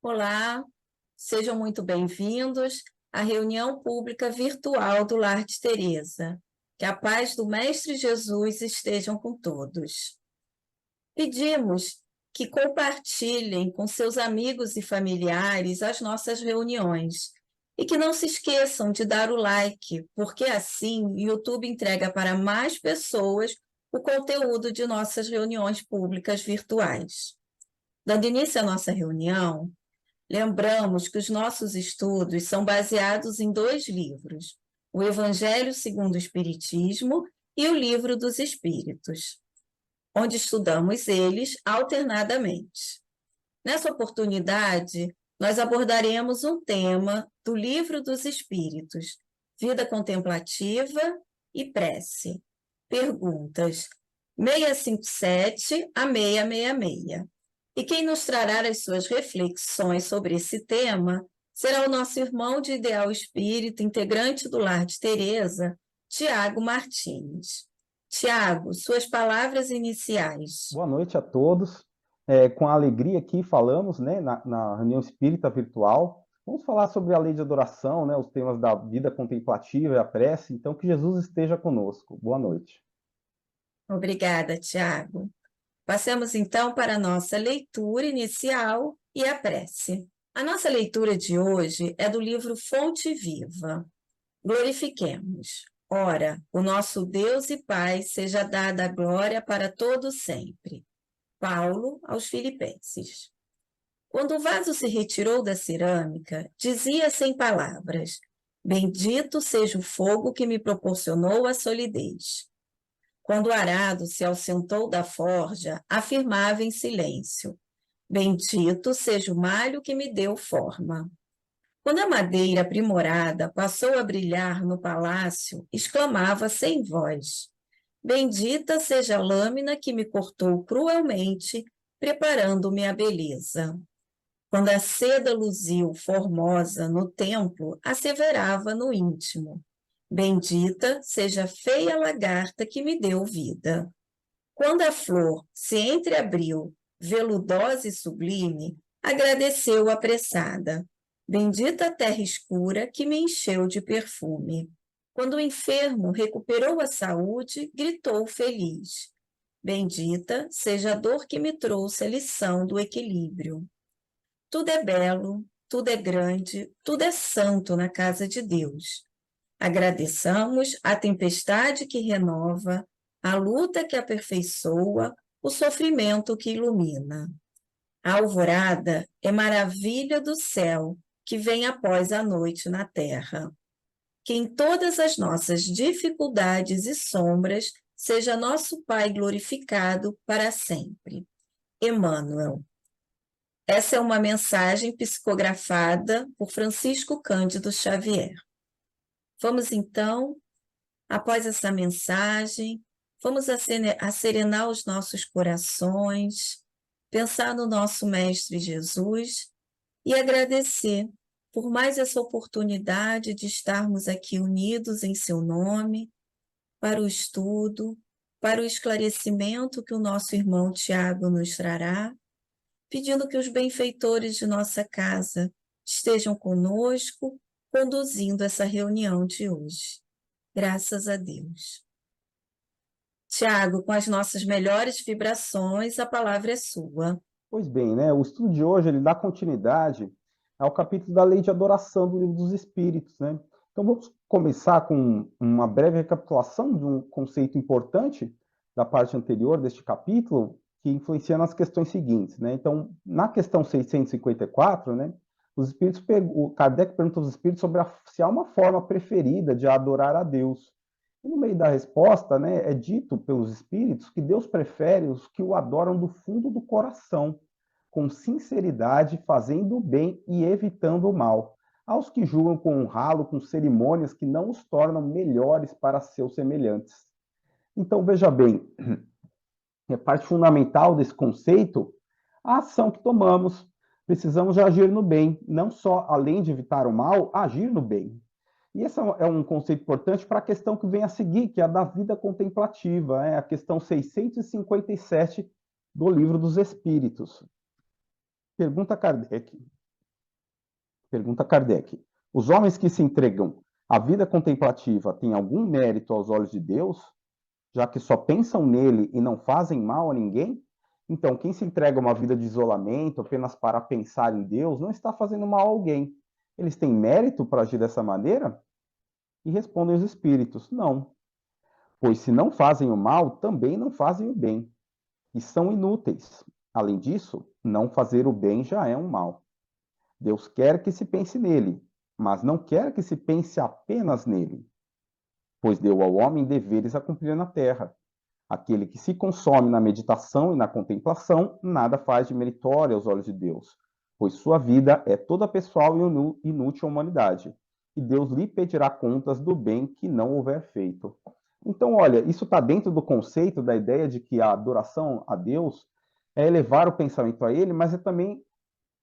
Olá, sejam muito bem-vindos à reunião pública virtual do Lar de Teresa. Que a paz do Mestre Jesus estejam com todos. Pedimos que compartilhem com seus amigos e familiares as nossas reuniões e que não se esqueçam de dar o like, porque assim o YouTube entrega para mais pessoas o conteúdo de nossas reuniões públicas virtuais. Dando início à nossa reunião, lembramos que os nossos estudos são baseados em dois livros, o Evangelho segundo o Espiritismo e o Livro dos Espíritos, onde estudamos eles alternadamente. Nessa oportunidade, nós abordaremos um tema do Livro dos Espíritos, Vida Contemplativa e Prece. Perguntas 657 a 666. E quem nos trará as suas reflexões sobre esse tema será o nosso irmão de ideal espírito, integrante do Lar de Teresa, Tiago Martins. Tiago, suas palavras iniciais. Boa noite a todos. Com alegria aqui falamos, né, na reunião espírita virtual. Vamos falar sobre a lei de adoração, né, os temas da vida contemplativa e a prece. Então, que Jesus esteja conosco. Boa noite. Obrigada, Tiago. Passemos então para a nossa leitura inicial e a prece. A nossa leitura de hoje é do livro Fonte Viva. Glorifiquemos. Ora, o nosso Deus e Pai seja dada a glória para todo sempre. Paulo aos Filipenses. Quando o vaso se retirou da cerâmica, dizia sem palavras: Bendito seja o fogo que me proporcionou a solidez. Quando o arado se ausentou da forja, afirmava em silêncio: Bendito seja o malho que me deu forma. Quando a madeira aprimorada passou a brilhar no palácio, exclamava sem voz: Bendita seja a lâmina que me cortou cruelmente, preparando-me a beleza. Quando a seda luziu formosa no templo, asseverava no íntimo: Bendita seja a feia lagarta que me deu vida. Quando a flor se entreabriu, veludosa e sublime, agradeceu apressada: Bendita a terra escura que me encheu de perfume. Quando o enfermo recuperou a saúde, gritou feliz: Bendita seja a dor que me trouxe a lição do equilíbrio. Tudo é belo, tudo é grande, tudo é santo na casa de Deus. Agradeçamos a tempestade que renova, a luta que aperfeiçoa, o sofrimento que ilumina. A alvorada é maravilha do céu que vem após a noite na terra. Que em todas as nossas dificuldades e sombras seja nosso Pai glorificado para sempre. Emmanuel. Essa é uma mensagem psicografada por Francisco Cândido Xavier. Vamos então, após essa mensagem, vamos acerenar os nossos corações, pensar no nosso Mestre Jesus e agradecer por mais essa oportunidade de estarmos aqui unidos em seu nome, para o estudo, para o esclarecimento que o nosso irmão Tiago nos trará, pedindo que os benfeitores de nossa casa estejam conosco, conduzindo essa reunião de hoje. Graças a Deus. Tiago, com as nossas melhores vibrações, a palavra é sua. Pois bem, né, o estudo de hoje ele dá continuidade ao capítulo da lei de adoração do Livro dos Espíritos, né? Então vamos começar com uma breve recapitulação de um conceito importante da parte anterior deste capítulo, que influencia nas questões seguintes, né? Então, na questão 654, né, o Kardec pergunta aos espíritos sobre se há uma forma preferida de adorar a Deus. E no meio da resposta, né, é dito pelos espíritos que Deus prefere os que o adoram do fundo do coração, com sinceridade, fazendo o bem e evitando o mal, aos que julgam com honrá-lo com cerimônias que não os tornam melhores para seus semelhantes. Então, veja bem, é parte fundamental desse conceito a ação que tomamos. Precisamos de agir no bem, não só, além de evitar o mal, agir no bem. E esse é um conceito importante para a questão que vem a seguir, que é a da vida contemplativa, a questão 657 do Livro dos Espíritos. Pergunta Kardec: Pergunta Kardec. Os homens que se entregam à vida contemplativa têm algum mérito aos olhos de Deus, já que só pensam nele e não fazem mal a ninguém? Então, quem se entrega a uma vida de isolamento apenas para pensar em Deus não está fazendo mal a alguém. Eles têm mérito para agir dessa maneira? E respondem os espíritos: não. Pois se não fazem o mal, também não fazem o bem, e são inúteis. Além disso, não fazer o bem já é um mal. Deus quer que se pense nele, mas não quer que se pense apenas nele, pois deu ao homem deveres a cumprir na terra. Aquele que se consome na meditação e na contemplação, nada faz de meritório aos olhos de Deus, pois sua vida é toda pessoal e inútil à humanidade, e Deus lhe pedirá contas do bem que não houver feito. Então, olha, isso está dentro do conceito da ideia de que a adoração a Deus é elevar o pensamento a Ele, mas é também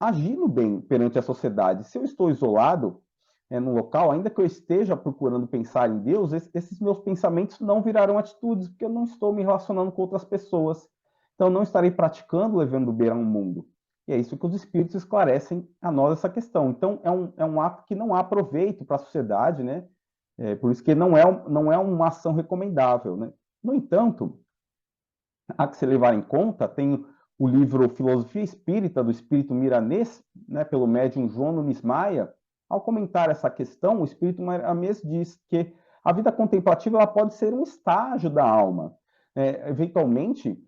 agir no bem perante a sociedade. Se eu estou isolado no local, ainda que eu esteja procurando pensar em Deus, esses meus pensamentos não virarão atitudes, porque eu não estou me relacionando com outras pessoas. Então, eu não estarei praticando levando o bem ao mundo. E é isso que os espíritos esclarecem a nós essa questão. Então, é um ato que não há proveito para a sociedade, né? Por isso que não é uma ação recomendável, né? No entanto, há que se levar em conta, tem o livro Filosofia Espírita, do Espírito Miranês, né, pelo médium João Nunes Maia. Ao comentar essa questão, o Espírito Miranês diz que a vida contemplativa ela pode ser um estágio da alma. Eventualmente,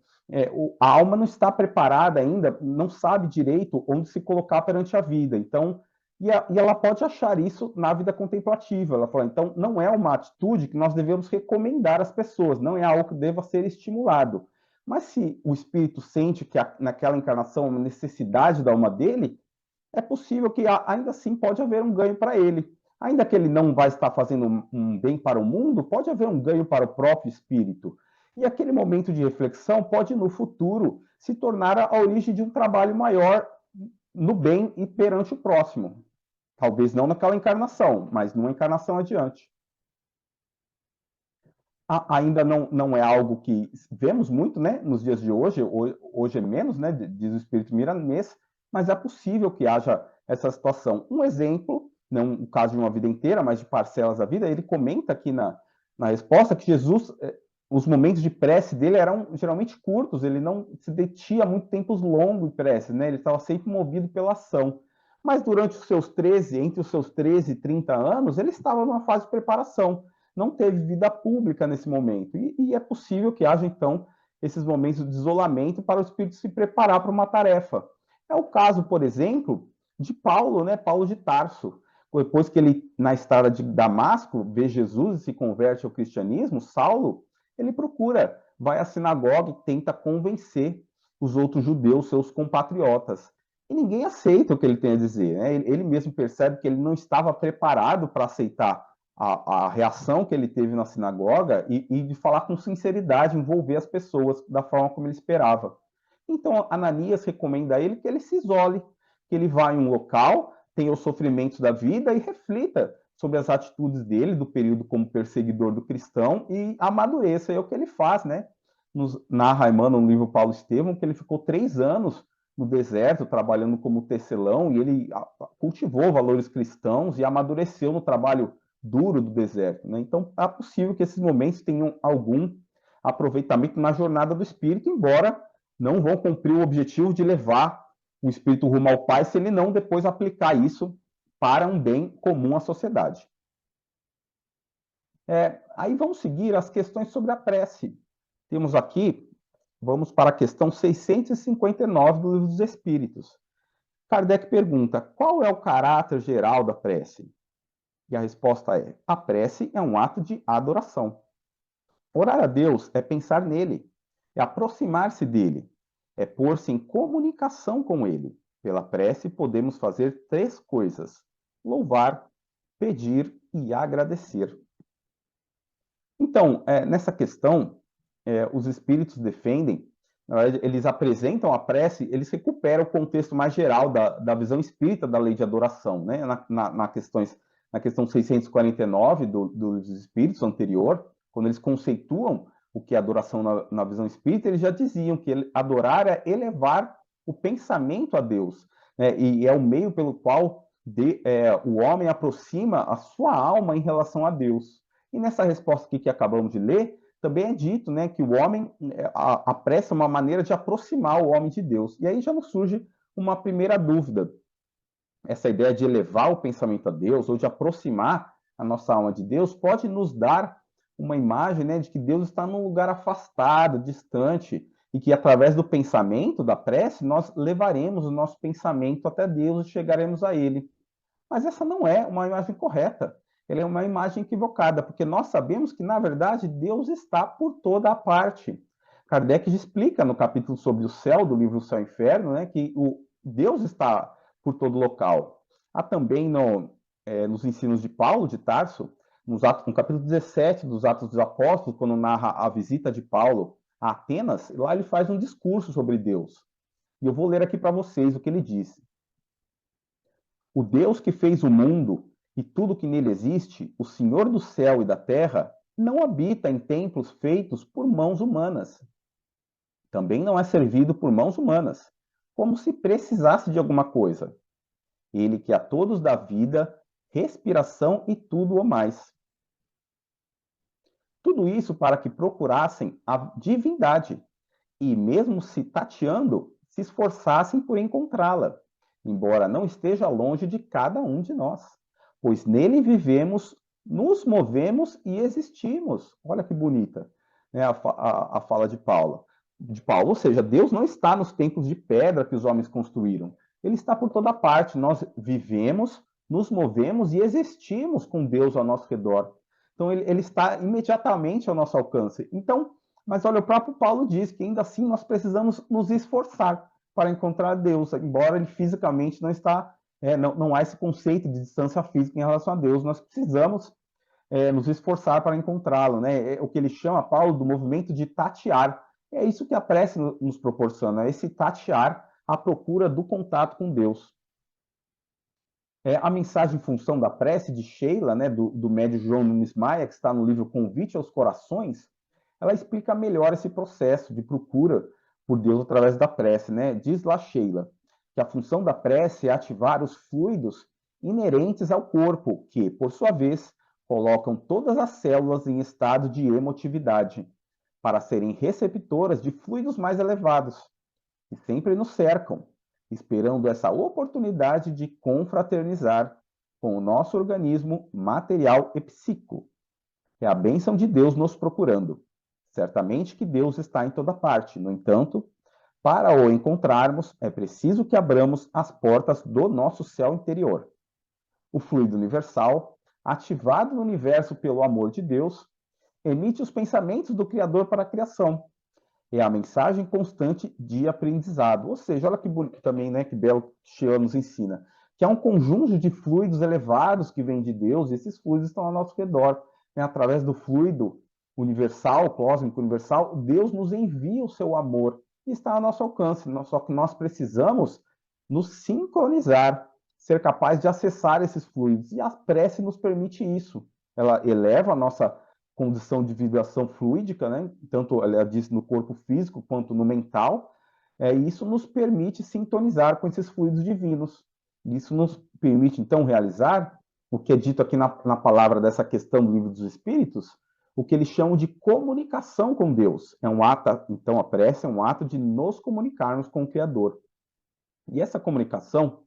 a alma não está preparada ainda, não sabe direito onde se colocar perante a vida. Então, e ela pode achar isso na vida contemplativa. Ela fala, então, não é uma atitude que nós devemos recomendar às pessoas, não é algo que deva ser estimulado. Mas se o espírito sente que naquela encarnação há uma necessidade da alma dele, é possível que ainda assim pode haver um ganho para ele. Ainda que ele não vai estar fazendo um bem para o mundo, pode haver um ganho para o próprio espírito. E aquele momento de reflexão pode, no futuro, se tornar a origem de um trabalho maior no bem e perante o próximo. Talvez não naquela encarnação, mas numa encarnação adiante. Ainda não é algo que vemos muito, né, nos dias de hoje. Hoje é menos, né, diz o Espírito Miranês, mas é possível que haja essa situação. Um exemplo, não o caso de uma vida inteira, mas de parcelas da vida, ele comenta aqui na resposta que Jesus, os momentos de prece dele eram geralmente curtos, ele não se detinha muito tempos longos em prece, né, ele estava sempre movido pela ação. Mas durante os seus 13, entre os seus 13 e 30 anos, ele estava numa fase de preparação, não teve vida pública nesse momento. E é possível que haja, então, esses momentos de isolamento para o espírito se preparar para uma tarefa. É o caso, por exemplo, de Paulo, né? Paulo de Tarso. Depois que ele, na estrada de Damasco, vê Jesus e se converte ao cristianismo, Saulo, ele procura, vai à sinagoga e tenta convencer os outros judeus, seus compatriotas. E ninguém aceita o que ele tem a dizer, né? Ele mesmo percebe que ele não estava preparado para aceitar a reação que ele teve na sinagoga e de falar com sinceridade, envolver as pessoas da forma como ele esperava. Então, Ananias recomenda a ele que ele se isole, que ele vá em um local, tenha os sofrimentos da vida e reflita sobre as atitudes dele, do período como perseguidor do cristão, e amadureça. É o que ele faz, né? Narra Emmanuel no livro Paulo Estevão, que ele ficou 3 anos no deserto, trabalhando como tecelão, e ele cultivou valores cristãos e amadureceu no trabalho duro do deserto, né? Então, é possível que esses momentos tenham algum aproveitamento na jornada do espírito, embora não vão cumprir o objetivo de levar o espírito rumo ao Pai, se ele não depois aplicar isso para um bem comum à sociedade. Aí vamos seguir as questões sobre a prece. Temos aqui, vamos para a questão 659 do Livro dos Espíritos. Kardec pergunta, qual é o caráter geral da prece? E a resposta é: a prece é um ato de adoração. Orar a Deus é pensar nele, é aproximar-se dele, é pôr-se em comunicação com ele. Pela prece podemos fazer 3 coisas: louvar, pedir e agradecer. Então, nessa questão, os espíritos defendem, na verdade, eles apresentam a prece, eles recuperam o contexto mais geral da visão espírita da lei de adoração, né? Na questão 649 do Livro dos Espíritos anterior, quando eles conceituam o que é adoração na visão espírita, eles já diziam que adorar é elevar o pensamento a Deus, né? E é o meio pelo qual o homem aproxima a sua alma em relação a Deus. E nessa resposta aqui que acabamos de ler, também é dito, né, que o homem, a prece é uma maneira de aproximar o homem de Deus. E aí já nos surge uma primeira dúvida. Essa ideia de elevar o pensamento a Deus, ou de aproximar a nossa alma de Deus, pode nos dar uma imagem, né, de que Deus está num lugar afastado, distante, e que através do pensamento, da prece, nós levaremos o nosso pensamento até Deus e chegaremos a Ele. Mas essa não é uma imagem correta. Ela é uma imagem equivocada, porque nós sabemos que, na verdade, Deus está por toda a parte. Kardec explica no capítulo sobre o céu, do livro Céu e Inferno, né, que Deus está por todo local. Há também nos ensinos de Paulo de Tarso, no capítulo 17 dos Atos dos Apóstolos, quando narra a visita de Paulo a Atenas, lá ele faz um discurso sobre Deus. E eu vou ler aqui para vocês o que ele disse. O Deus que fez o mundo e tudo que nele existe, o Senhor do céu e da terra, não habita em templos feitos por mãos humanas. Também não é servido por mãos humanas, como se precisasse de alguma coisa. Ele que a todos dá vida, respiração e tudo o mais. Tudo isso para que procurassem a divindade e, mesmo se tateando, se esforçassem por encontrá-la, embora não esteja longe de cada um de nós, pois nele vivemos, nos movemos e existimos. Olha que bonita, né, a fala de Paulo. Ou seja, Deus não está nos templos de pedra que os homens construíram. Ele está por toda parte. Nós vivemos, nos movemos e existimos com Deus ao nosso redor. Então, ele está imediatamente ao nosso alcance. Então, mas olha, o próprio Paulo diz que ainda assim nós precisamos nos esforçar para encontrar Deus, embora ele fisicamente não está, não há esse conceito de distância física em relação a Deus, nós precisamos nos esforçar para encontrá-lo, né? É o que ele chama, Paulo, do movimento de tatear. É isso que a prece nos proporciona, esse tatear à procura do contato com Deus. A mensagem em função da prece de Sheila, né, do médium João Nunes Maia, que está no livro Convite aos Corações, ela explica melhor esse processo de procura por Deus através da prece, né? Diz lá Sheila que a função da prece é ativar os fluidos inerentes ao corpo, que, por sua vez, colocam todas as células em estado de emotividade, para serem receptoras de fluidos mais elevados, que sempre nos cercam, esperando essa oportunidade de confraternizar com o nosso organismo material e psíquico. É a bênção de Deus nos procurando. Certamente que Deus está em toda parte. No entanto, para o encontrarmos, é preciso que abramos as portas do nosso céu interior. O fluido universal, ativado no universo pelo amor de Deus, emite os pensamentos do Criador para a criação. É a mensagem constante de aprendizado. Ou seja, olha que bonito também, né, que belo Sheila nos ensina, que é um conjunto de fluidos elevados que vem de Deus, e esses fluidos estão ao nosso redor. Né? Através do fluido universal, cósmico universal, Deus nos envia o seu amor e está ao nosso alcance. Só que nós precisamos nos sincronizar, ser capaz de acessar esses fluidos. E a prece nos permite isso. Ela eleva a nossa condição de vibração fluídica, né? Tanto ela diz no corpo físico quanto no mental, e isso nos permite sintonizar com esses fluidos divinos. Isso nos permite, então, realizar o que é dito aqui na palavra dessa questão do Livro dos Espíritos, o que eles chamam de comunicação com Deus. É um ato, então, a prece é um ato de nos comunicarmos com o Criador. E essa comunicação,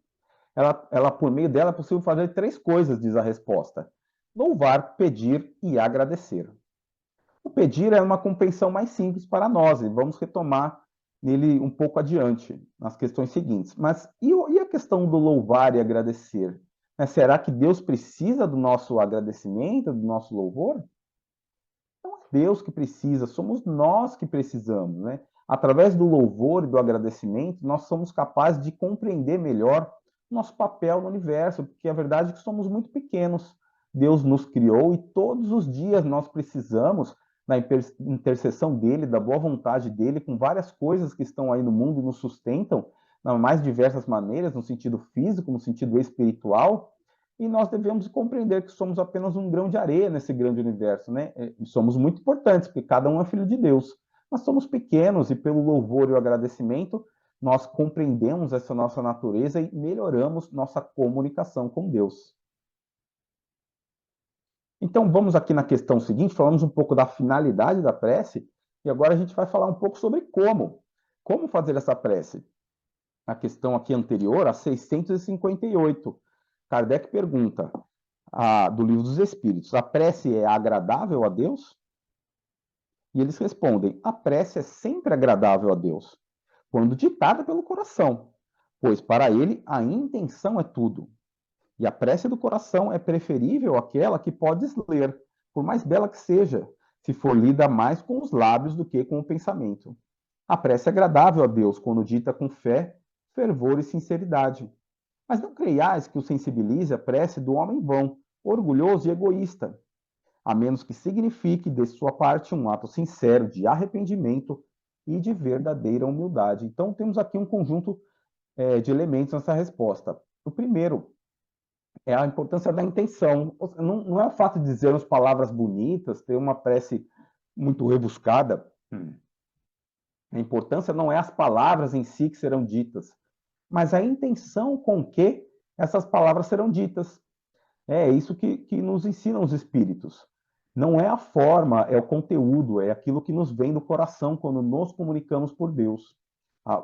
ela por meio dela é possível fazer 3 coisas, diz a resposta: louvar, pedir e agradecer. O pedir é uma compreensão mais simples para nós, e vamos retomar nele um pouco adiante, nas questões seguintes. Mas e a questão do louvar e agradecer? Será que Deus precisa do nosso agradecimento, do nosso louvor? Não é Deus que precisa, somos nós que precisamos, né? Através do louvor e do agradecimento, nós somos capazes de compreender melhor nosso papel no universo, porque a verdade é que somos muito pequenos. Deus nos criou e todos os dias nós precisamos da intercessão dele, da boa vontade dele, com várias coisas que estão aí no mundo e nos sustentam, nas mais diversas maneiras, no sentido físico, no sentido espiritual, e nós devemos compreender que somos apenas um grão de areia nesse grande universo, né? E somos muito importantes, porque cada um é filho de Deus. Mas somos pequenos e pelo louvor e o agradecimento, nós compreendemos essa nossa natureza e melhoramos nossa comunicação com Deus. Então, vamos aqui na questão seguinte, falamos um pouco da finalidade da prece, e agora a gente vai falar um pouco sobre como. Como fazer essa prece? A questão aqui anterior, a 658, Kardec pergunta, do Livro dos Espíritos, a prece é agradável a Deus? E eles respondem, a prece é sempre agradável a Deus, quando ditada pelo coração, pois para ele a intenção é tudo. E a prece do coração é preferível àquela que podes ler, por mais bela que seja, se for lida mais com os lábios do que com o pensamento. A prece é agradável a Deus quando dita com fé, fervor e sinceridade. Mas não creiais que o sensibilize a prece do homem vão, orgulhoso e egoísta, a menos que signifique de sua parte um ato sincero de arrependimento e de verdadeira humildade. Então, temos aqui um conjunto de elementos nessa resposta. O primeiro é a importância da intenção. Não é o fato de dizermos palavras bonitas, ter uma prece muito rebuscada. A importância não é as palavras em si que serão ditas, mas a intenção com que essas palavras serão ditas. É isso que nos ensinam os espíritos. Não é a forma, é o conteúdo, é aquilo que nos vem do coração quando nos comunicamos por Deus,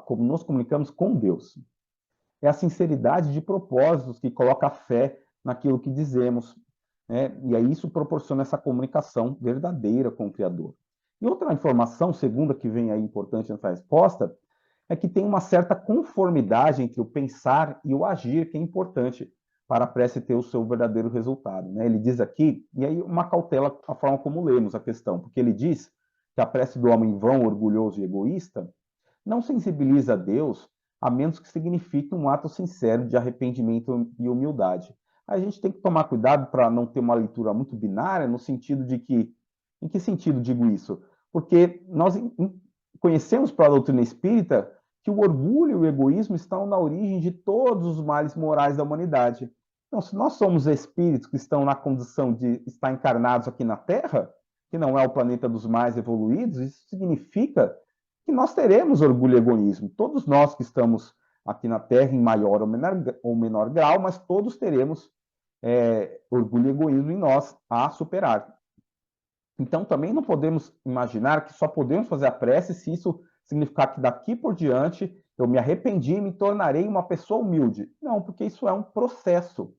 como nos comunicamos com Deus. É a sinceridade de propósitos que coloca a fé naquilo que dizemos, né? E aí isso proporciona essa comunicação verdadeira com o Criador. E outra informação, segunda, que vem aí importante nessa resposta, é que tem uma certa conformidade entre o pensar e o agir, que é importante para a prece ter o seu verdadeiro resultado, né? Ele diz aqui, e aí uma cautela a forma como lemos a questão, porque ele diz que a prece do homem vão, orgulhoso e egoísta não sensibiliza a Deus, a menos que signifique um ato sincero de arrependimento e humildade. A gente tem que tomar cuidado para não ter uma leitura muito binária, no sentido de que, em que sentido digo isso? Porque nós conhecemos para a doutrina espírita que o orgulho e o egoísmo estão na origem de todos os males morais da humanidade. Então, se nós somos espíritos que estão na condição de estar encarnados aqui na Terra, que não é o planeta dos mais evoluídos, isso significa que nós teremos orgulho e egoísmo. Todos nós que estamos aqui na Terra, em maior ou menor grau, mas todos teremos orgulho e egoísmo em nós a superar. Então, também não podemos imaginar que só podemos fazer a prece se isso significar que daqui por diante eu me arrependi e me tornarei uma pessoa humilde. Não, porque isso é um processo.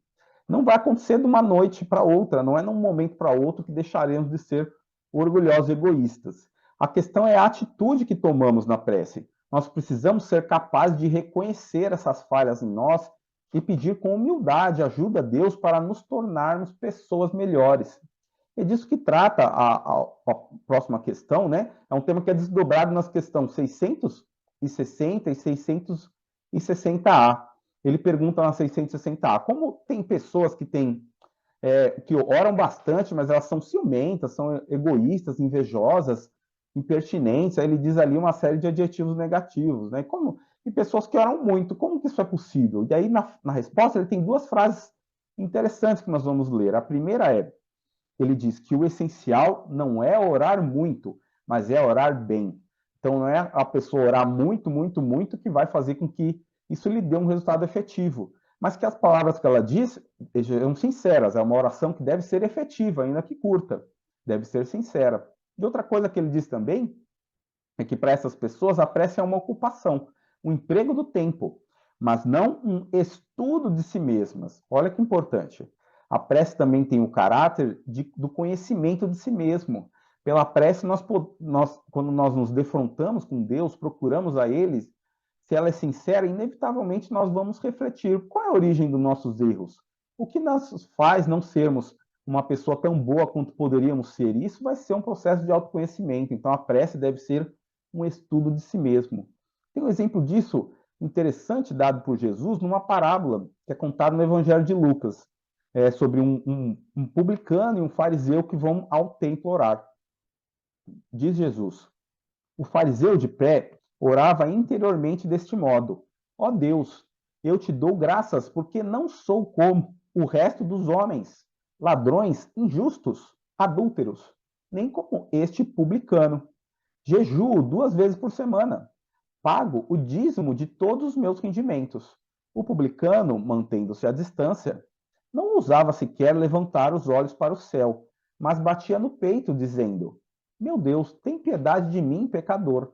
Não vai acontecer de uma noite para outra, não é num momento para outro que deixaremos de ser orgulhosos e egoístas. A questão é a atitude que tomamos na prece. Nós precisamos ser capazes de reconhecer essas falhas em nós e pedir com humildade ajuda a Deus para nos tornarmos pessoas melhores. É disso que trata a próxima questão, né? É um tema que é desdobrado nas questões 660 e 660A. Ele pergunta na 660A, como tem pessoas que que oram bastante, mas elas são ciumentas, são egoístas, invejosas, impertinentes, aí ele diz ali uma série de adjetivos negativos, né? E pessoas que oram muito, como que isso é possível? E aí, na resposta, ele tem duas frases interessantes que nós vamos ler. A primeira ele diz que o essencial não é orar muito, mas é orar bem. Então, não é a pessoa orar muito, muito, muito que vai fazer com que isso lhe dê um resultado efetivo, mas que as palavras que ela diz sejam sinceras. É uma oração que deve ser efetiva, ainda que curta, deve ser sincera. E outra coisa que ele diz também é que para essas pessoas a prece é uma ocupação, um emprego do tempo, mas não um estudo de si mesmas. Olha que importante. A prece também tem o caráter do conhecimento de si mesmo. Pela prece, quando nós nos defrontamos com Deus, procuramos a Ele, se ela é sincera, inevitavelmente nós vamos refletir qual é a origem dos nossos erros. O que nos faz não sermos uma pessoa tão boa quanto poderíamos ser? Isso vai ser um processo de autoconhecimento. Então, a prece deve ser um estudo de si mesmo. Tem um exemplo disso interessante dado por Jesus numa parábola que é contada no Evangelho de Lucas, sobre um publicano e um fariseu que vão ao templo orar. Diz Jesus, o fariseu de pé orava interiormente deste modo: ó Deus, eu te dou graças porque não sou como o resto dos homens, ladrões, injustos, adúlteros, nem como este publicano. Jejuo 2 vezes por semana. pago o dízimo de todos os meus rendimentos. O publicano, mantendo-se à distância, não ousava sequer levantar os olhos para o céu, mas batia no peito, dizendo: Meu Deus, tem piedade de mim, pecador.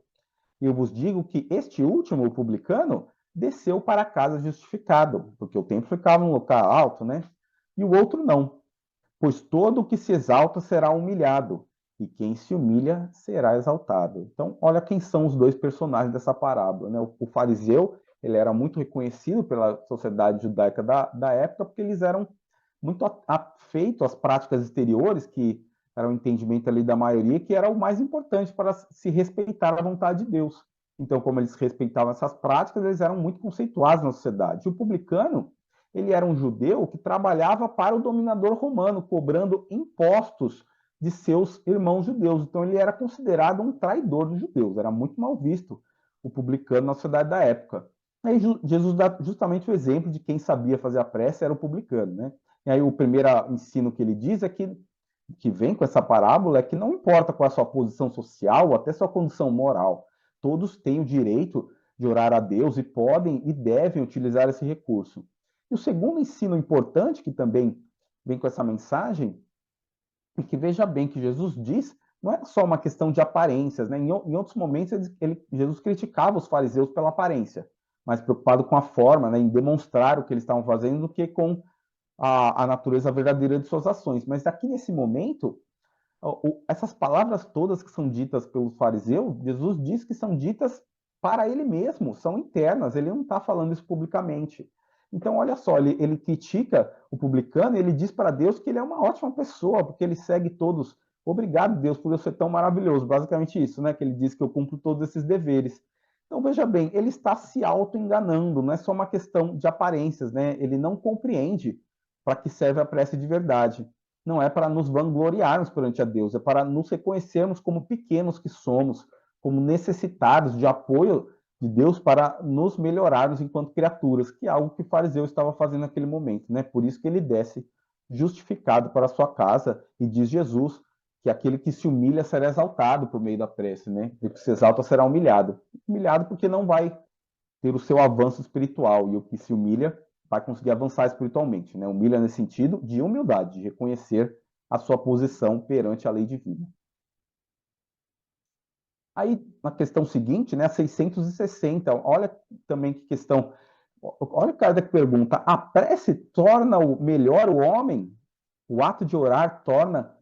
E eu vos digo que este último, o publicano, desceu para casa justificado, porque o templo ficava num local alto, né? E o outro não, pois todo o que se exalta será humilhado, e quem se humilha será exaltado. Então, olha quem são os dois personagens dessa parábola, né? O fariseu, ele era muito reconhecido pela sociedade judaica da época, porque eles eram muito afeitos às práticas exteriores, que era o entendimento ali da maioria, que era o mais importante para se respeitar a vontade de Deus. Então, como eles respeitavam essas práticas, eles eram muito conceituados na sociedade. O publicano, ele era um judeu que trabalhava para o dominador romano, cobrando impostos de seus irmãos judeus. Então, ele era considerado um traidor dos judeus, era muito mal visto o publicano na sociedade da época. Aí Jesus dá justamente o exemplo de quem sabia fazer a prece era o publicano, né? E aí o primeiro ensino que ele diz é que vem com essa parábola é que não importa qual é a sua posição social ou até sua condição moral, todos têm o direito de orar a Deus e podem e devem utilizar esse recurso. E o segundo ensino importante que também vem com essa mensagem é que veja bem que Jesus diz não é só uma questão de aparências, né? Em outros momentos Jesus criticava os fariseus pela aparência, mais preocupado com a forma, né, em demonstrar o que eles estavam fazendo do que com a natureza verdadeira de suas ações. Mas aqui nesse momento, essas palavras todas que são ditas pelo fariseu, Jesus diz que são ditas para ele mesmo, são internas, ele não está falando isso publicamente. Então, olha só, ele critica o publicano e ele diz para Deus que ele é uma ótima pessoa, porque ele segue todos. Obrigado, Deus, por eu ser tão maravilhoso. Basicamente isso, né? Que ele diz que eu cumpro todos esses deveres. Então, veja bem, ele está se auto-enganando, não é só uma questão de aparências, né? Ele não compreende para que serve a prece de verdade. Não é para nos vangloriarmos perante a Deus, é para nos reconhecermos como pequenos que somos, como necessitados de apoio de Deus para nos melhorarmos enquanto criaturas, que é algo que o fariseu estava fazendo naquele momento, né? Por isso que ele desce justificado para a sua casa e diz Jesus que aquele que se humilha será exaltado por meio da prece, né? E o que se exalta será humilhado. Humilhado porque não vai ter o seu avanço espiritual, e o que se humilha vai conseguir avançar espiritualmente, né? Humilha nesse sentido de humildade, de reconhecer a sua posição perante a lei divina. Aí, na questão seguinte, né, 660, olha também que questão, olha o cara que pergunta, a prece torna melhor o homem? O ato de orar torna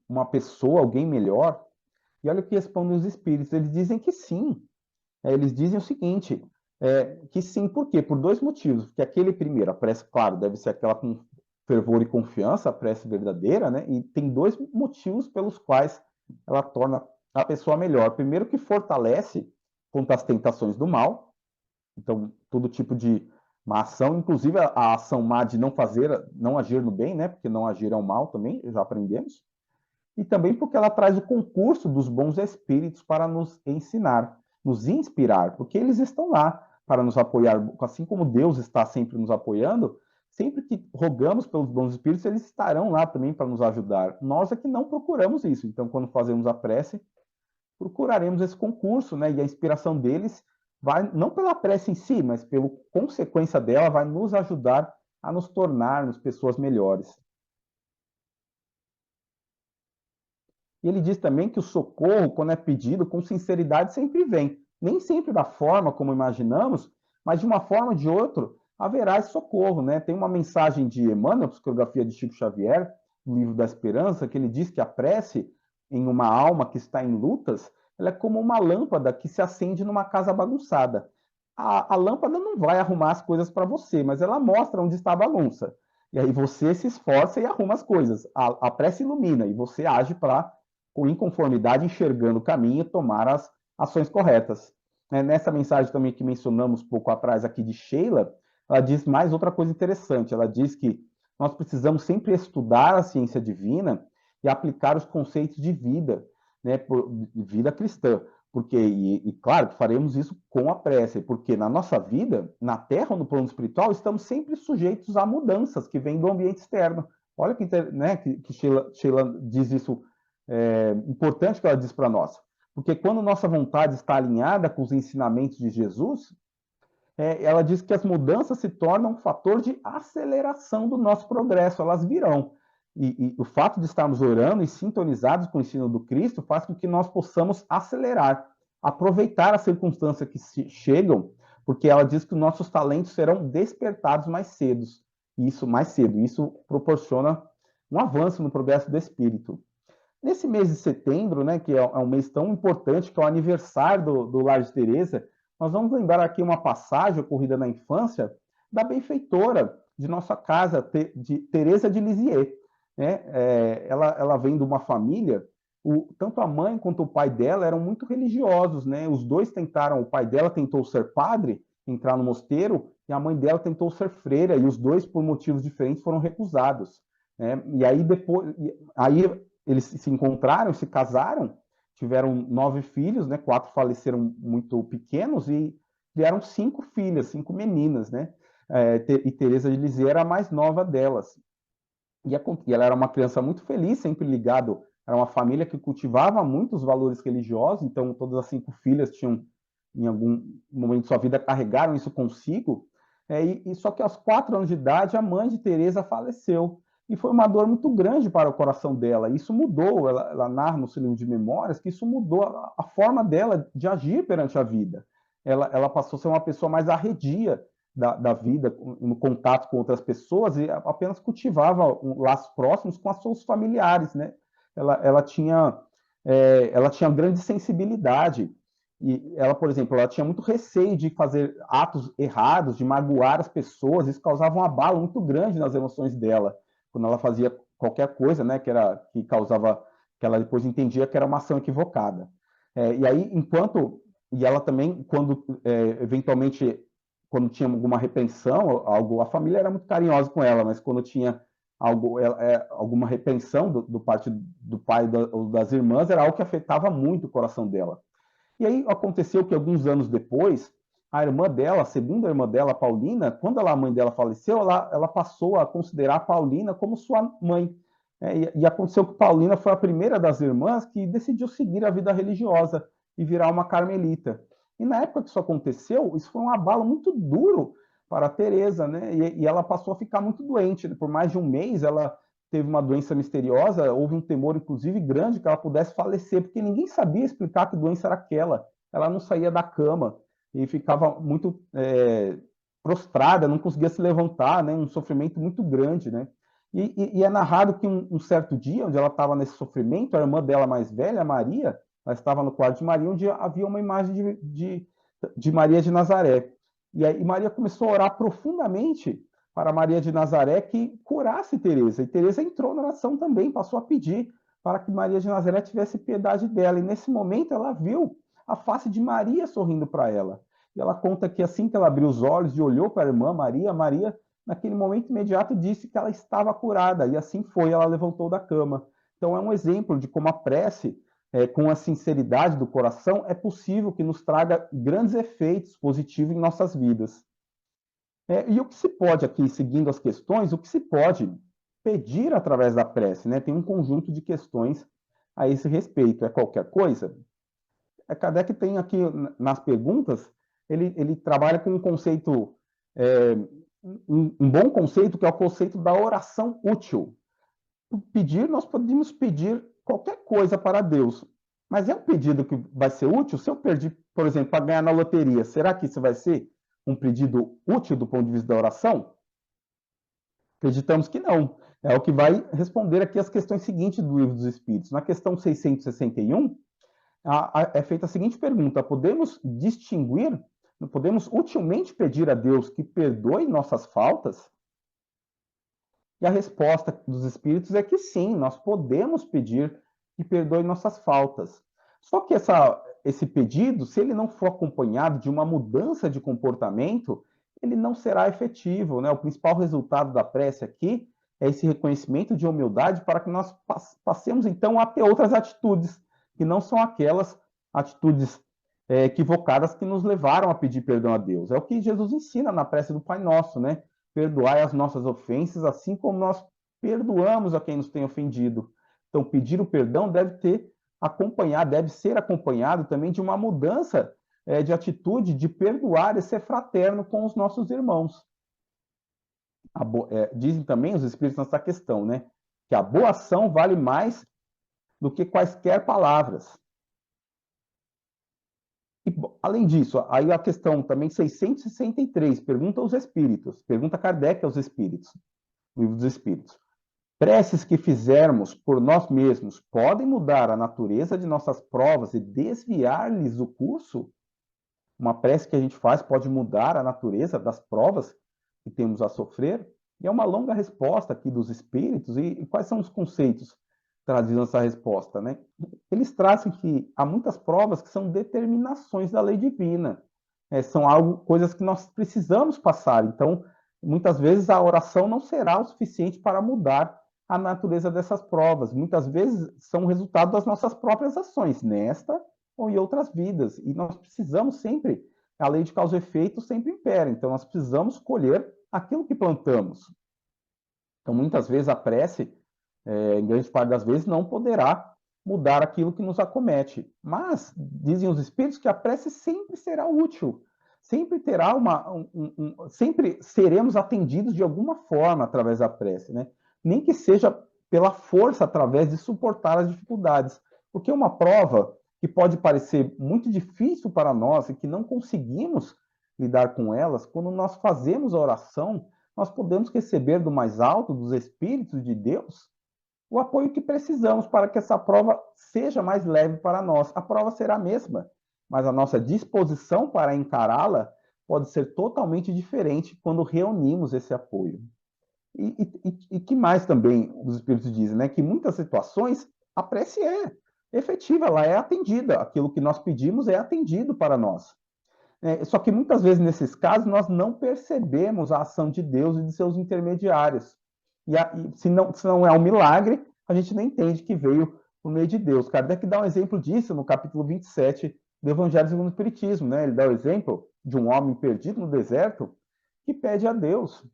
uma pessoa, alguém melhor? E olha o que respondem os espíritos, eles dizem que sim. Eles dizem o seguinte, que sim, por quê? Por dois motivos. Porque aquele primeiro, a prece, claro, deve ser aquela com fervor e confiança, a prece verdadeira, né? E tem dois motivos pelos quais ela torna a pessoa melhor. Primeiro, que fortalece contra as tentações do mal. Então, todo tipo de má ação, inclusive a ação má de não agir no bem, né? Porque não agir é o mal também, já aprendemos. E também porque ela traz o concurso dos bons espíritos para nos ensinar, nos inspirar, porque eles estão lá para nos apoiar, assim como Deus está sempre nos apoiando, sempre que rogamos pelos bons espíritos, eles estarão lá também para nos ajudar. Nós é que não procuramos isso, então quando fazemos a prece, procuraremos esse concurso, né? E a inspiração deles vai, não pela prece em si, mas pela consequência dela, vai nos ajudar a nos tornarmos pessoas melhores. E ele diz também que o socorro, quando é pedido com sinceridade, sempre vem. Nem sempre da forma como imaginamos, mas de uma forma ou de outra haverá esse socorro, né? Tem uma mensagem de Emmanuel, psicografia de Chico Xavier, no livro da Esperança, que ele diz que a prece em uma alma que está em lutas, ela é como uma lâmpada que se acende numa casa bagunçada. A lâmpada não vai arrumar as coisas para você, mas ela mostra onde está a bagunça. E aí você se esforça e arruma as coisas. A prece ilumina e você age para com inconformidade, enxergando o caminho e tomar as ações corretas. Nessa mensagem também que mencionamos pouco atrás aqui de Sheila, ela diz mais outra coisa interessante. Ela diz que nós precisamos sempre estudar a ciência divina e aplicar os conceitos de vida, né, vida cristã. Porque, e claro que faremos isso com a prece, porque na nossa vida, na Terra ou no plano espiritual, estamos sempre sujeitos a mudanças que vêm do ambiente externo. Olha que, né, que Sheila diz isso importante que ela diz para nós. Porque quando nossa vontade está alinhada com os ensinamentos de Jesus, ela diz que as mudanças se tornam um fator de aceleração do nosso progresso, elas virão. E o fato de estarmos orando e sintonizados com o ensino do Cristo faz com que nós possamos acelerar, aproveitar as circunstâncias que chegam, porque ela diz que os nossos talentos serão despertados mais cedo. Isso proporciona um avanço no progresso do Espírito. Nesse mês de setembro, né, que é um mês tão importante, que é o aniversário do Lar de Teresa, nós vamos lembrar aqui uma passagem ocorrida na infância da benfeitora de nossa casa, de Teresa de Lisieux. Né? Ela vem de uma família, tanto a mãe quanto o pai dela eram muito religiosos. Né? Os dois tentaram, o pai dela tentou ser padre, entrar no mosteiro, e a mãe dela tentou ser freira, e os dois, por motivos diferentes, foram recusados. Né? E aí, eles se encontraram, se casaram, tiveram 9 filhos, né? 4 faleceram muito pequenos e criaram 5 filhas, 5 meninas, né? E Teresa de Lisieux era a mais nova delas. E ela era uma criança muito feliz, sempre ligado, era uma família que cultivava muito os valores religiosos, então todas as 5 filhas tinham, em algum momento de sua vida, carregaram isso consigo. Só que aos 4 anos de idade, a mãe de Teresa faleceu. E foi uma dor muito grande para o coração dela. Isso mudou, ela narra no seu livro de memórias, que isso mudou a forma dela de agir perante a vida. Ela passou a ser uma pessoa mais arredia da vida, no contato com outras pessoas, e apenas cultivava laços próximos com os seus familiares. Né? Ela tinha grande sensibilidade. E ela, por exemplo, ela tinha muito receio de fazer atos errados, de magoar as pessoas. Isso causava um abalo muito grande nas emoções dela quando ela fazia qualquer coisa, né, que causava, que ela depois entendia que era uma ação equivocada. E aí, e ela também, eventualmente, quando tinha alguma repreensão, a família era muito carinhosa com ela, mas quando tinha alguma repreensão do parte do pai ou das irmãs, era algo que afetava muito o coração dela. E aí aconteceu que alguns anos depois, a irmã dela, a segunda irmã dela, Paulina, quando a mãe dela faleceu, ela passou a considerar a Paulina como sua mãe. E aconteceu que Paulina foi a primeira das irmãs que decidiu seguir a vida religiosa e virar uma carmelita. E na época que isso aconteceu, isso foi um abalo muito duro para a Teresa, né? E ela passou a ficar muito doente. Por mais de um mês, ela teve uma doença misteriosa, houve um temor, inclusive, grande que ela pudesse falecer, porque ninguém sabia explicar que doença era aquela. Ela não saía da cama e ficava muito prostrada, não conseguia se levantar, né? Um sofrimento muito grande, né? E é narrado que um certo dia, onde ela estava nesse sofrimento, a irmã dela mais velha, Maria, ela estava no quarto de Maria, onde havia uma imagem de Maria de Nazaré. E aí Maria começou a orar profundamente para Maria de Nazaré que curasse Teresa. E Teresa entrou na oração também, passou a pedir para que Maria de Nazaré tivesse piedade dela. E nesse momento ela viu a face de Maria sorrindo para ela. E ela conta que assim que ela abriu os olhos e olhou para a irmã Maria, Maria, naquele momento imediato, disse que ela estava curada. E assim foi, ela levantou da cama. Então é um exemplo de como a prece, com a sinceridade do coração, é possível que nos traga grandes efeitos positivos em nossas vidas. E o que se pode aqui, seguindo as questões, o que se pode pedir através da prece, né? Tem um conjunto de questões a esse respeito. É qualquer coisa? Kardec tem aqui, nas perguntas, ele trabalha com um conceito, um bom conceito, que é o conceito da oração útil. Nós podemos pedir qualquer coisa para Deus, mas é um pedido que vai ser útil? Se eu pedir, por exemplo, para ganhar na loteria, será que isso vai ser um pedido útil do ponto de vista da oração? Acreditamos que não. É o que vai responder aqui as questões seguintes do Livro dos Espíritos. Na questão 661, é feita a seguinte pergunta: podemos utilmente pedir a Deus que perdoe nossas faltas? E a resposta dos Espíritos é que sim, nós podemos pedir que perdoe nossas faltas. Só que esse pedido, se ele não for acompanhado de uma mudança de comportamento, ele não será efetivo, né? O principal resultado da prece aqui é esse reconhecimento de humildade para que nós passemos, então, a ter outras atitudes, que não são aquelas atitudes equivocadas que nos levaram a pedir perdão a Deus. É o que Jesus ensina na prece do Pai Nosso, né? Perdoai as nossas ofensas, assim como nós perdoamos a quem nos tem ofendido. Então, pedir o perdão deve ter deve ser acompanhado também de uma mudança de atitude, de perdoar e ser fraterno com os nossos irmãos. Dizem também os espíritos nessa questão, né? Que a boa ação vale mais do que quaisquer palavras. E, além disso, aí a questão também 663, pergunta Kardec aos espíritos, livro dos espíritos. Preces que fizermos por nós mesmos podem mudar a natureza de nossas provas e desviar-lhes o curso? Uma prece que a gente faz pode mudar a natureza das provas que temos a sofrer? E é uma longa resposta aqui dos espíritos. E quais são os conceitos trazidos nessa resposta, né? Eles trazem que há muitas provas que são determinações da lei divina. São coisas que nós precisamos passar. Então, muitas vezes a oração não será o suficiente para mudar a natureza dessas provas. Muitas vezes são resultado das nossas próprias ações, nesta ou em outras vidas. E nós precisamos sempre, a lei de causa e efeito sempre impera. Então, nós precisamos colher aquilo que plantamos. Então, muitas vezes a prece, em grande parte das vezes, não poderá mudar aquilo que nos acomete. Mas, dizem os espíritos, que a prece sempre será útil. Sempre terá sempre seremos atendidos de alguma forma através da prece, né? Nem que seja pela força, através de suportar as dificuldades. Porque uma prova que pode parecer muito difícil para nós e que não conseguimos lidar com elas, quando nós fazemos a oração, nós podemos receber do mais alto, dos Espíritos de Deus, o apoio que precisamos para que essa prova seja mais leve para nós. A prova será a mesma, mas a nossa disposição para encará-la pode ser totalmente diferente quando reunimos esse apoio. E que mais também os Espíritos dizem, né? Que em muitas situações a prece é efetiva, ela é atendida. Aquilo que nós pedimos é atendido para nós. Só que muitas vezes, nesses casos, nós não percebemos a ação de Deus e de seus intermediários. Se não é um milagre, a gente não entende que veio por meio de Deus. Kardec dá um exemplo disso no capítulo 27 do Evangelho segundo o Espiritismo, né? Ele dá o exemplo de um homem perdido no deserto que pede a Deus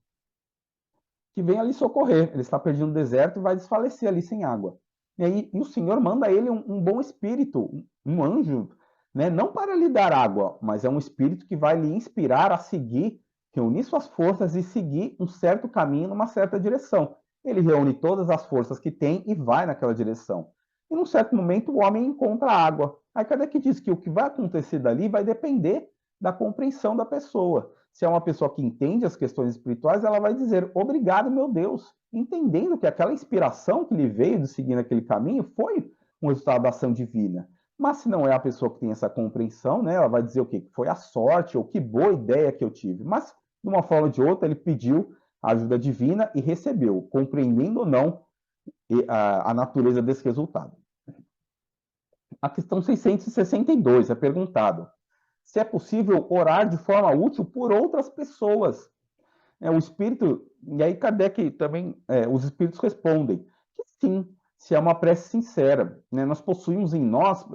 que venha ali socorrer. Ele está perdido no deserto e vai desfalecer ali sem água. E o Senhor manda a ele um bom espírito, um anjo, né? Não para lhe dar água, mas é um espírito que vai lhe inspirar a seguir, reunir suas forças e seguir um certo caminho numa certa direção. Ele reúne todas as forças que tem e vai naquela direção. E num certo momento o homem encontra água. Aí Kardec diz que o que vai acontecer dali vai depender da compreensão da pessoa. Se é uma pessoa que entende as questões espirituais, ela vai dizer, obrigado, meu Deus, entendendo que aquela inspiração que lhe veio de seguir naquele caminho foi um resultado da ação divina. Mas se não é a pessoa que tem essa compreensão, né, ela vai dizer o quê? Que foi a sorte, ou que boa ideia que eu tive. Mas, de uma forma ou de outra, ele pediu a ajuda divina e recebeu, compreendendo ou não a natureza desse resultado. A questão 662 é perguntado se é possível orar de forma útil por outras pessoas. O espírito, e aí Kardec também, os espíritos respondem que sim, se é uma prece sincera. Né? Nós possuímos em nós,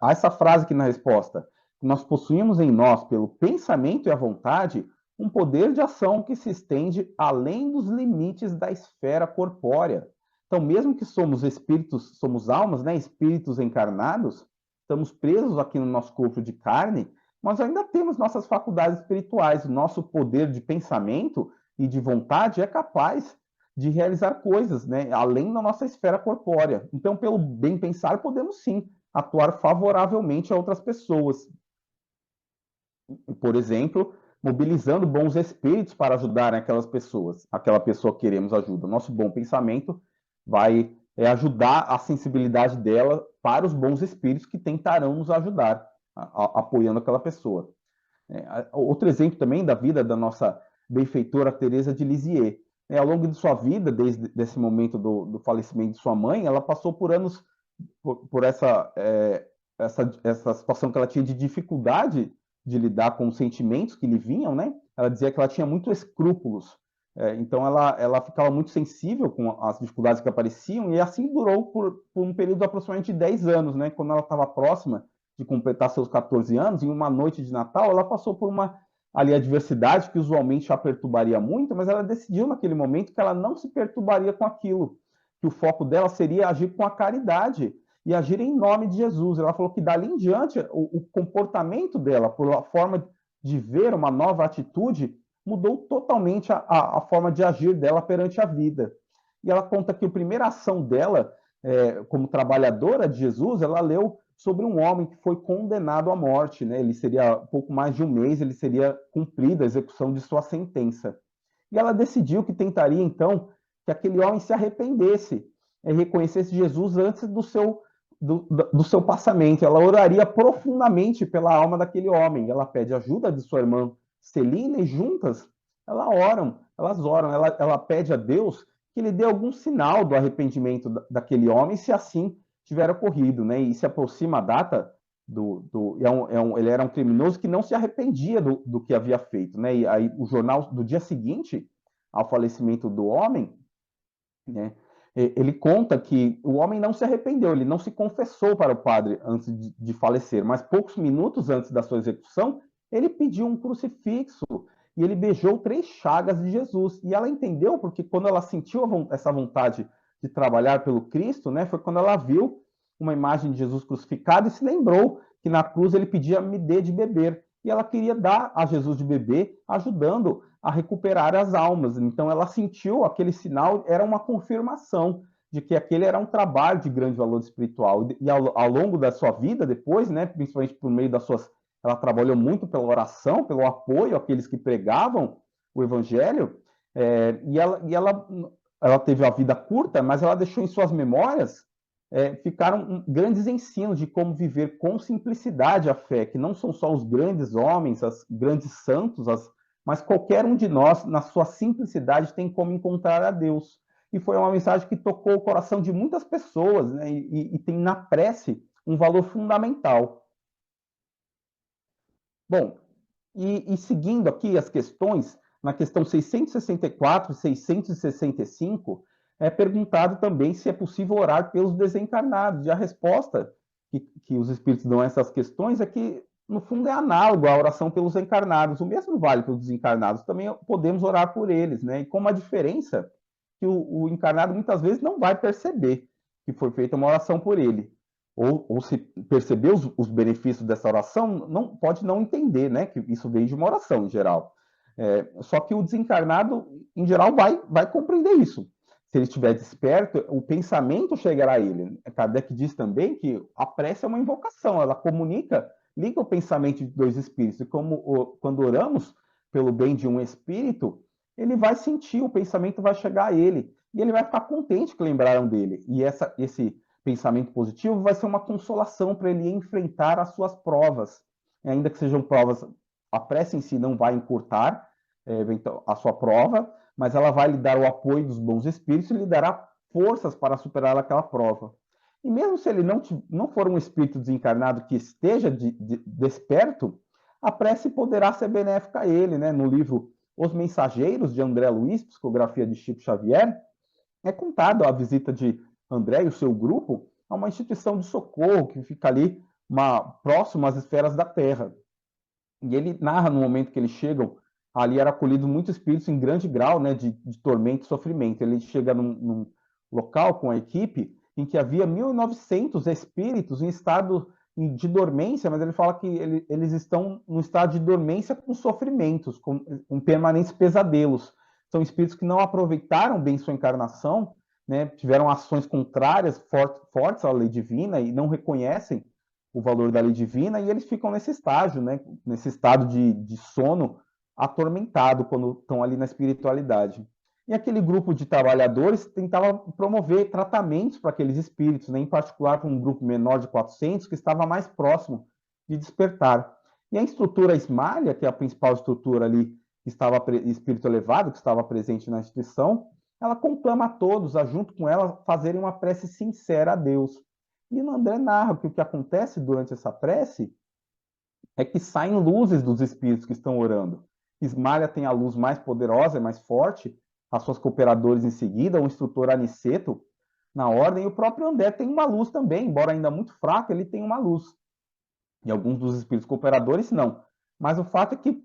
há essa frase aqui na resposta, nós possuímos em nós, pelo pensamento e a vontade, um poder de ação que se estende além dos limites da esfera corpórea. Então, mesmo que somos espíritos, somos almas, né, espíritos encarnados, estamos presos aqui no nosso corpo de carne, mas ainda temos nossas faculdades espirituais, o nosso poder de pensamento e de vontade é capaz de realizar coisas, né, além da nossa esfera corpórea. Então, pelo bem pensar, podemos sim atuar favoravelmente a outras pessoas. Por exemplo, mobilizando bons espíritos para ajudarem aquelas pessoas, aquela pessoa que queremos ajuda. Nosso bom pensamento vai ajudar a sensibilidade dela para os bons espíritos que tentarão nos ajudar, apoiando aquela pessoa. Outro exemplo também da vida da nossa benfeitora Teresa de Lisieux. Ao longo de sua vida, desde esse momento do falecimento de sua mãe, ela passou por anos por essa situação que ela tinha de dificuldade de lidar com os sentimentos que lhe vinham, né? Ela dizia que ela tinha muitos escrúpulos, então ela ficava muito sensível com as dificuldades que apareciam, e assim durou por um período de aproximadamente 10 anos, né? Quando ela estava próxima de completar seus 14 anos, em uma noite de Natal, ela passou por uma adversidade que usualmente a perturbaria muito, mas ela decidiu naquele momento que ela não se perturbaria com aquilo, que o foco dela seria agir com a caridade e agir em nome de Jesus. Ela falou que dali em diante o comportamento dela, por a forma de ver uma nova atitude, mudou totalmente a forma de agir dela perante a vida. E ela conta que a primeira ação dela, como trabalhadora de Jesus, ela leu sobre um homem que foi condenado à morte, né? Ele seria, pouco mais de um mês, ele seria cumprida a execução de sua sentença. E ela decidiu que tentaria, então, que aquele homem se arrependesse, reconhecesse Jesus antes do seu passamento. Ela oraria profundamente pela alma daquele homem. Ela pede ajuda de sua irmã Celina e juntas elas oram, ela pede a Deus que lhe dê algum sinal do arrependimento daquele homem, se assim tiver ocorrido, né? E se aproxima a data ele era um criminoso que não se arrependia do que havia feito, né? E aí o jornal do dia seguinte ao falecimento do homem, né? Ele conta que o homem não se arrependeu, ele não se confessou para o padre antes de falecer, mas poucos minutos antes da sua execução, ele pediu um crucifixo e ele beijou 3 chagas de Jesus. E ela entendeu, porque quando ela sentiu essa vontade de trabalhar pelo Cristo, né, foi quando ela viu uma imagem de Jesus crucificado e se lembrou que na cruz ele pedia me dê de beber. E ela queria dar a Jesus de beber, ajudando a recuperar as almas. Então ela sentiu aquele sinal, era uma confirmação de que aquele era um trabalho de grande valor espiritual. E ao longo da sua vida, depois, né, principalmente por meio das suas... Ela trabalhou muito pela oração, pelo apoio àqueles que pregavam o evangelho, ela teve a vida curta, mas ela deixou em suas memórias ficaram grandes ensinos de como viver com simplicidade a fé, que não são só os grandes homens, os grandes santos, mas qualquer um de nós, na sua simplicidade, tem como encontrar a Deus. E foi uma mensagem que tocou o coração de muitas pessoas, né? E tem na prece um valor fundamental. Bom, e seguindo aqui as questões, na questão 664 e 665, é perguntado também se é possível orar pelos desencarnados. E a resposta que os espíritos dão a essas questões é que, no fundo, é análogo à oração pelos encarnados. O mesmo vale para os desencarnados. Também podemos orar por eles, né? E com uma diferença que o encarnado muitas vezes não vai perceber que foi feita uma oração por ele. Ou se perceber os benefícios dessa oração, pode não entender, né? Que isso veio de uma oração, em geral. Só que o desencarnado, em geral, vai compreender isso. Se ele estiver desperto, o pensamento chegará a ele. Kardec diz também que a prece é uma invocação, ela comunica, liga o pensamento de 2 espíritos. E quando oramos pelo bem de um espírito, ele vai sentir, o pensamento vai chegar a ele. E ele vai ficar contente que lembraram dele. E esse pensamento positivo vai ser uma consolação para ele enfrentar as suas provas. E ainda que sejam provas, a prece em si não vai encurtar a sua prova, mas ela vai lhe dar o apoio dos bons espíritos e lhe dará forças para superar aquela prova. E mesmo se ele não for um espírito desencarnado que esteja desperto, a prece poderá ser benéfica a ele, né? No livro Os Mensageiros, de André Luiz, Psicografia de Chico Xavier, é contado a visita de André e o seu grupo a uma instituição de socorro que fica ali próximo às esferas da Terra. E ele narra no momento que eles chegam, ali era acolhido muitos espíritos em grande grau, né, de tormento e sofrimento. Ele chega num local com a equipe em que havia 1.900 espíritos em estado de dormência, mas ele fala que eles estão no estado de dormência com sofrimentos, com permanentes pesadelos. São espíritos que não aproveitaram bem sua encarnação, né, tiveram ações contrárias, fortes à lei divina e não reconhecem o valor da lei divina, e eles ficam nesse estágio, né, nesse estado de sono atormentado quando estão ali na espiritualidade. E aquele grupo de trabalhadores tentava promover tratamentos para aqueles espíritos, né, em particular para um grupo menor de 400 que estava mais próximo de despertar. E a instrutora Ismália, que é a principal estrutura ali, que estava espírito elevado, que estava presente na instituição, ela conclama a todos, a junto com ela, fazerem uma prece sincera a Deus. E o André narra que o que acontece durante essa prece é que saem luzes dos espíritos que estão orando. Ismália tem a luz mais poderosa, mais forte, as suas cooperadores em seguida, o instrutor Aniceto na ordem, e o próprio André tem uma luz também, embora ainda muito fraca, ele tem uma luz. E alguns dos espíritos cooperadores não. Mas o fato é que,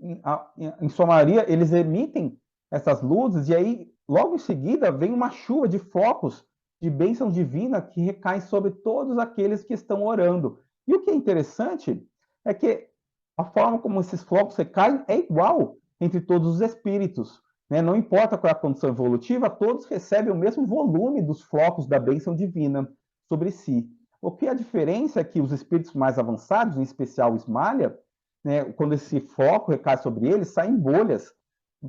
em sua maioria, eles emitem essas luzes, e aí, logo em seguida, vem uma chuva de focos de bênção divina que recaem sobre todos aqueles que estão orando. E o que é interessante é que a forma como esses flocos recaem é igual entre todos os espíritos, né? Não importa qual é a condição evolutiva, todos recebem o mesmo volume dos flocos da bênção divina sobre si. O que a diferença é que os espíritos mais avançados, em especial o Ismalha, né, quando esse foco recai sobre eles, saem bolhas,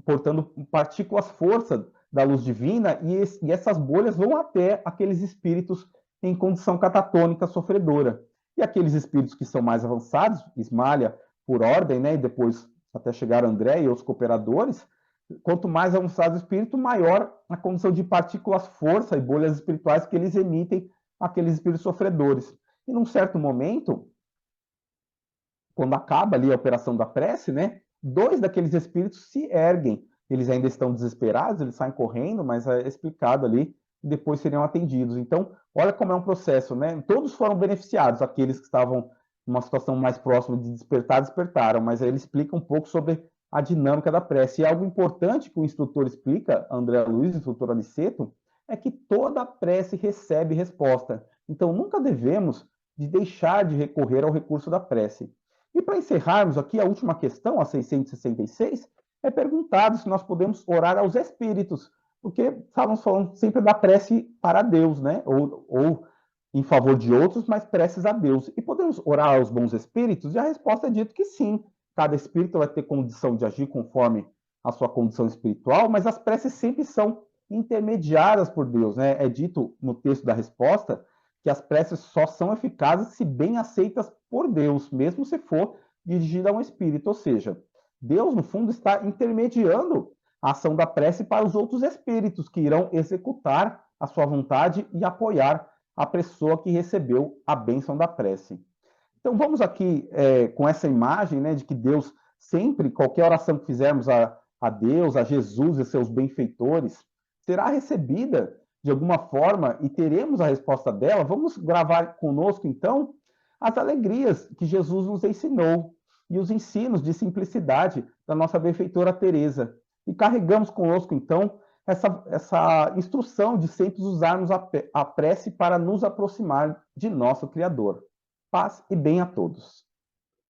portando partículas força da luz divina, e essas bolhas vão até aqueles espíritos em condição catatônica sofredora. E aqueles espíritos que são mais avançados, Ismalha por ordem, né, e depois até chegar André e os cooperadores, quanto mais avançado o espírito, maior a condição de partículas força e bolhas espirituais que eles emitem aqueles espíritos sofredores. E num certo momento, quando acaba ali a operação da prece, né, dois daqueles espíritos se erguem. Eles ainda estão desesperados, eles saem correndo, mas é explicado ali, e depois seriam atendidos. Então, olha como é um processo, né? Todos foram beneficiados, aqueles que estavam numa situação mais próxima de despertar, despertaram, mas aí ele explica um pouco sobre a dinâmica da prece. E algo importante que o instrutor explica, André Luiz, instrutor Aniceto, é que toda prece recebe resposta. Então, nunca devemos de deixar de recorrer ao recurso da prece. E para encerrarmos aqui, a última questão, a 666, é perguntado se nós podemos orar aos espíritos, porque estávamos falando sempre da prece para Deus, né? Ou em favor de outros, mas preces a Deus. E podemos orar aos bons espíritos? E a resposta é dito que sim. Cada espírito vai ter condição de agir conforme a sua condição espiritual, mas as preces sempre são intermediadas por Deus, né? É dito no texto da resposta que as preces só são eficazes se bem aceitas por Deus, mesmo se for dirigida a um espírito. Ou seja, Deus, no fundo, está intermediando a ação da prece para os outros espíritos que irão executar a sua vontade e apoiar a pessoa que recebeu a bênção da prece. Então, vamos aqui com essa imagem, né, de que Deus sempre, qualquer oração que fizermos a Deus, a Jesus e seus benfeitores, será recebida de alguma forma e teremos a resposta dela. Vamos gravar conosco, então, as alegrias que Jesus nos ensinou e os ensinos de simplicidade da nossa benfeitora Teresa. E carregamos conosco, então, essa instrução de sempre usarmos a prece para nos aproximar de nosso Criador. Paz e bem a todos.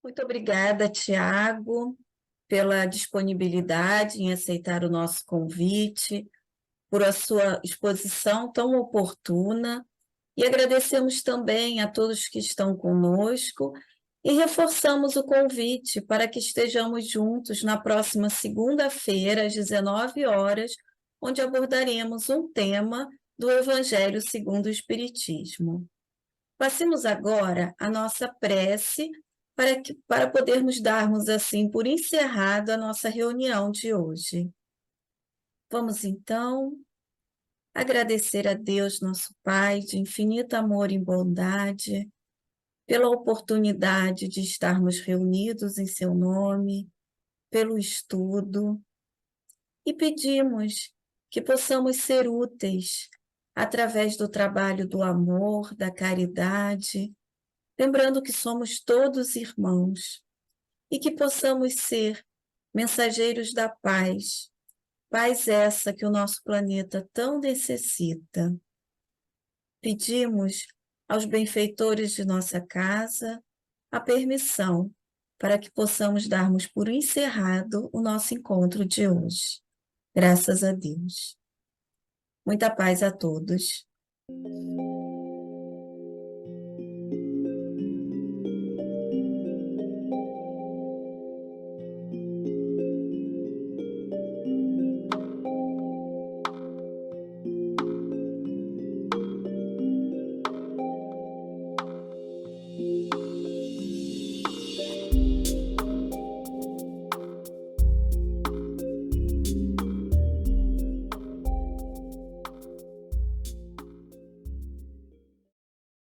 Muito obrigada, Tiago, pela disponibilidade em aceitar o nosso convite, por a sua exposição tão oportuna, e agradecemos também a todos que estão conosco e reforçamos o convite para que estejamos juntos na próxima segunda-feira, às 19 horas, onde abordaremos um tema do Evangelho segundo o Espiritismo. Passemos agora a nossa prece para podermos darmos assim por encerrado a nossa reunião de hoje. Vamos então agradecer a Deus, nosso Pai, de infinito amor e bondade, pela oportunidade de estarmos reunidos em seu nome, pelo estudo, e pedimos que possamos ser úteis através do trabalho do amor, da caridade, lembrando que somos todos irmãos, e que possamos ser mensageiros da paz, paz essa que o nosso planeta tão necessita. Pedimos aos benfeitores de nossa casa a permissão para que possamos darmos por encerrado o nosso encontro de hoje. Graças a Deus. Muita paz a todos.